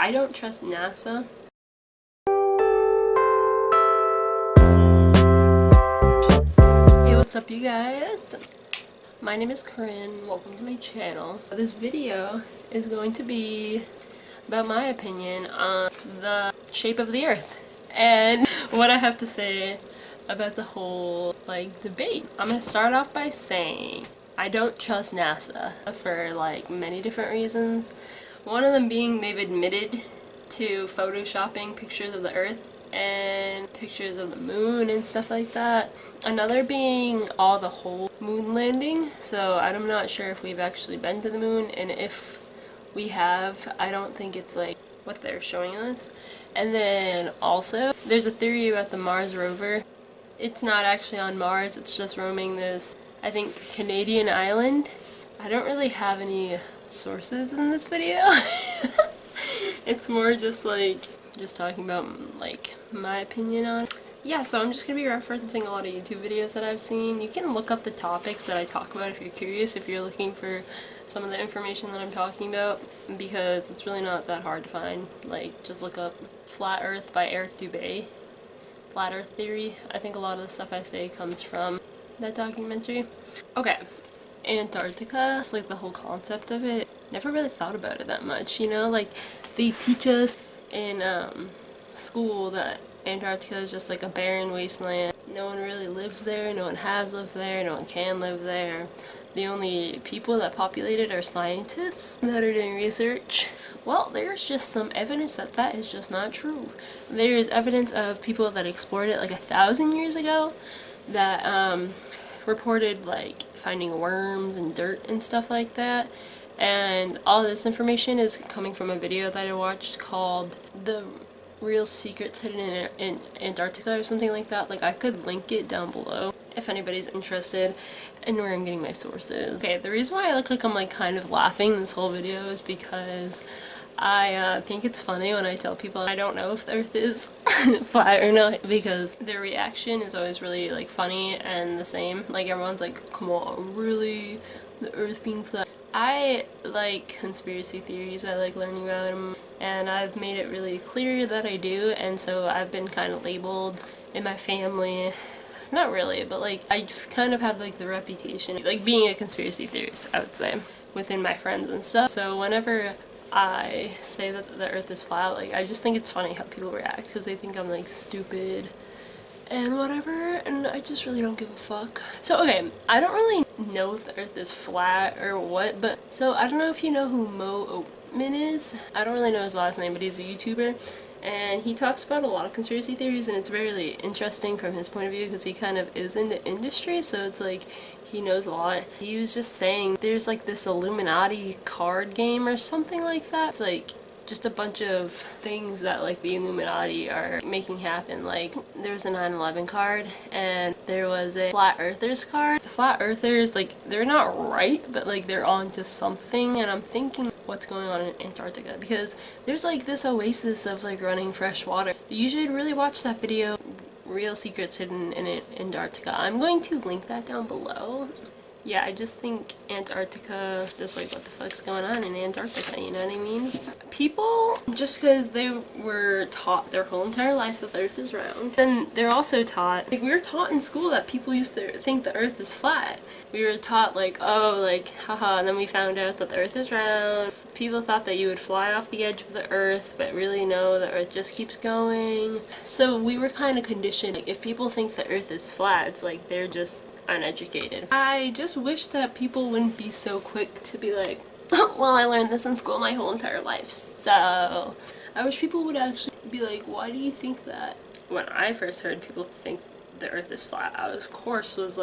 I don't trust NASA. Hey, what's up you guys? My name is Corinne. Welcome to my channel. This video is going to be about my opinion on the shape of the Earth and what I have to say about the whole debate. I'm gonna start off by saying I don't trust NASA for many different reasons. One of them being they've admitted to photoshopping pictures of the Earth and pictures of the moon and stuff like that. Another being all the whole moon landing. So I'm not sure if we've actually been to the moon, and if we have, I don't think it's like what they're showing us. And then also there's a theory about the Mars rover. It's not actually on Mars, it's just roaming this, I think, Canadian island. I don't really have any sources in this video. It's more just talking about my opinion on it. Yeah, so I'm just gonna be referencing a lot of YouTube videos that I've seen. You can look up the topics that I talk about if you're curious, if you're looking for some of the information that I'm talking about, because it's really not that hard to find. Just look up Flat Earth by Eric Dubay. Flat Earth Theory. I think a lot of the stuff I say comes from that documentary. Okay, Antarctica, it's the whole concept of it. Never really thought about it that much, you know? They teach us in school that Antarctica is just a barren wasteland. No one really lives there, no one has lived there, no one can live there. The only people that populate it are scientists that are doing research. Well, there's just some evidence that that is just not true. There's evidence of people that explored it 1,000 years ago that reported finding worms and dirt and stuff like that. And all this information is coming from a video that I watched called The Real Secrets Hidden in Antarctica or something like that. I could link it down below if anybody's interested in where I'm getting my sources. Okay, the reason why I look like I'm kind of laughing this whole video is because I think it's funny when I tell people I don't know if the Earth is flat or not, because their reaction is always really funny and the same. Everyone's like, come on, really? The Earth being flat? I like conspiracy theories, I like learning about them, and I've made it really clear that I do, and so I've been kind of labeled in my family. Not really, but I kind of have the reputation, being a conspiracy theorist, I would say, within my friends and stuff. So whenever I say that the Earth is flat, I just think it's funny how people react, because they think I'm stupid and whatever, and I just really don't give a fuck. So okay, I don't really know if the Earth is flat or what, but so I don't know if you know who Mo Oatman is. I don't really know his last name, but he's a YouTuber, and he talks about a lot of conspiracy theories, and it's very interesting from his point of view because he kind of is in the industry, so it's he knows a lot. He was just saying there's this Illuminati card game or something like that. It's just a bunch of things that the Illuminati are making happen. There was a 9/11 card, and there was a Flat Earthers card. The Flat Earthers, they're not right, but they're on to something, and I'm thinking what's going on in Antarctica, because there's this oasis of running fresh water. You should really watch that video, Real Secrets Hidden in Antarctica. I'm going to link that down below. Yeah, I just think Antarctica, just what the fuck's going on in Antarctica, you know what I mean? People, just because they were taught their whole entire life that the Earth is round, then they're also taught, we were taught in school that people used to think the Earth is flat. We were taught oh, haha, and then we found out that the Earth is round. People thought that you would fly off the edge of the Earth, but really no, the Earth just keeps going. So we were kind of conditioned, if people think the Earth is flat, it's they're just uneducated. I just wish that people wouldn't be so quick to be well, I learned this in school my whole entire life, so I wish people would actually be why do you think that? When I first heard people think the Earth is flat, I of course was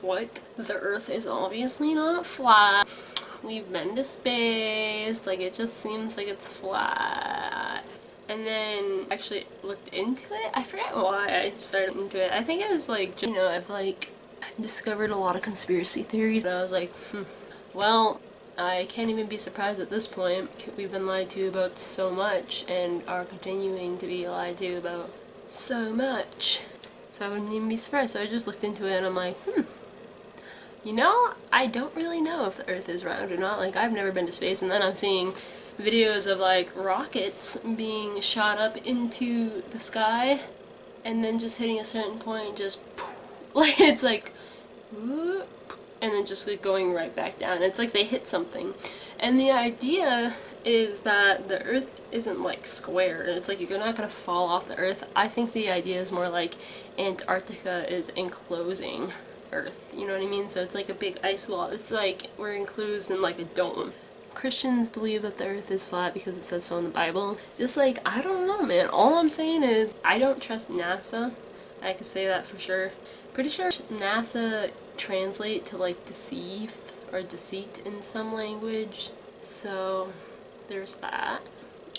what? The Earth is obviously not flat. We've been to space, it just seems it's flat. And then actually looked into it. I forget why I started into it. I think it was you know, I've discovered a lot of conspiracy theories, and I was well, I can't even be surprised at this point. We've been lied to about so much and are continuing to be lied to about so much, so I wouldn't even be surprised. So I just looked into it and I'm You know, I don't really know if the Earth is round or not. Like, I've never been to space, and then I'm seeing videos of, like, rockets being shot up into the sky, and then just hitting a certain point, just like, it's like, whoop, and then just like going right back down. It's like they hit something. And the idea is that the Earth isn't like square, and it's like you're not gonna fall off the Earth. I think the idea is more like Antarctica is enclosing Earth, you know what I mean? So it's like a big ice wall. It's like we're enclosed in like a dome. Christians believe that the Earth is flat because it says so in the Bible. Just like, I don't know, man. All I'm saying is I don't trust NASA. I can say that for sure. Pretty sure NASA translate to like deceive or deceit in some language. So there's that.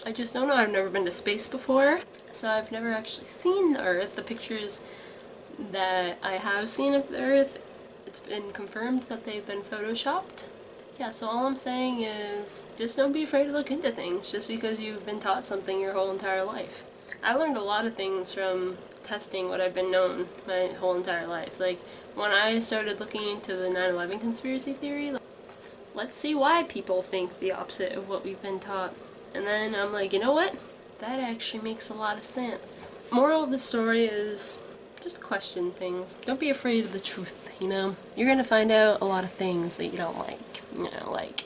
I just don't know. I've never been to space before, so I've never actually seen the Earth. The pictures that I have seen of the Earth, it's been confirmed that they've been photoshopped. Yeah, so all I'm saying is just don't be afraid to look into things just because you've been taught something your whole entire life. I learned a lot of things from testing what I've been known my whole entire life. Like, when I started looking into the 9/11 conspiracy theory, like, let's see why people think the opposite of what we've been taught. And then I'm like, you know what? That actually makes a lot of sense. Moral of the story is just question things. Don't be afraid of the truth, you know? You're gonna find out a lot of things that you don't like. You know, like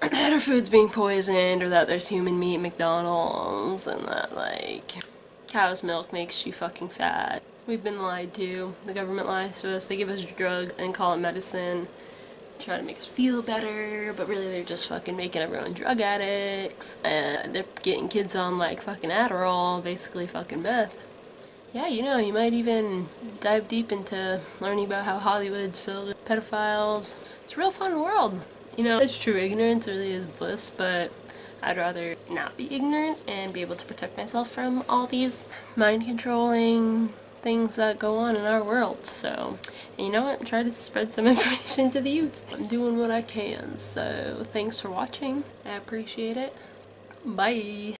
that our food's being poisoned, or that there's human meat at McDonald's, and that, like, cow's milk makes you fucking fat. We've been lied to. The government lies to us. They give us a drug and call it medicine, try to make us feel better, but really they're just fucking making everyone drug addicts, and they're getting kids on, like, fucking Adderall, basically fucking meth. Yeah, you know, you might even dive deep into learning about how Hollywood's filled with pedophiles. It's a real fun world. You know, it's true, ignorance really is bliss, but I'd rather not be ignorant and be able to protect myself from all these mind-controlling things that go on in our world. So, and you know what? Try to spread some information to the youth. I'm doing what I can, so thanks for watching. I appreciate it. Bye!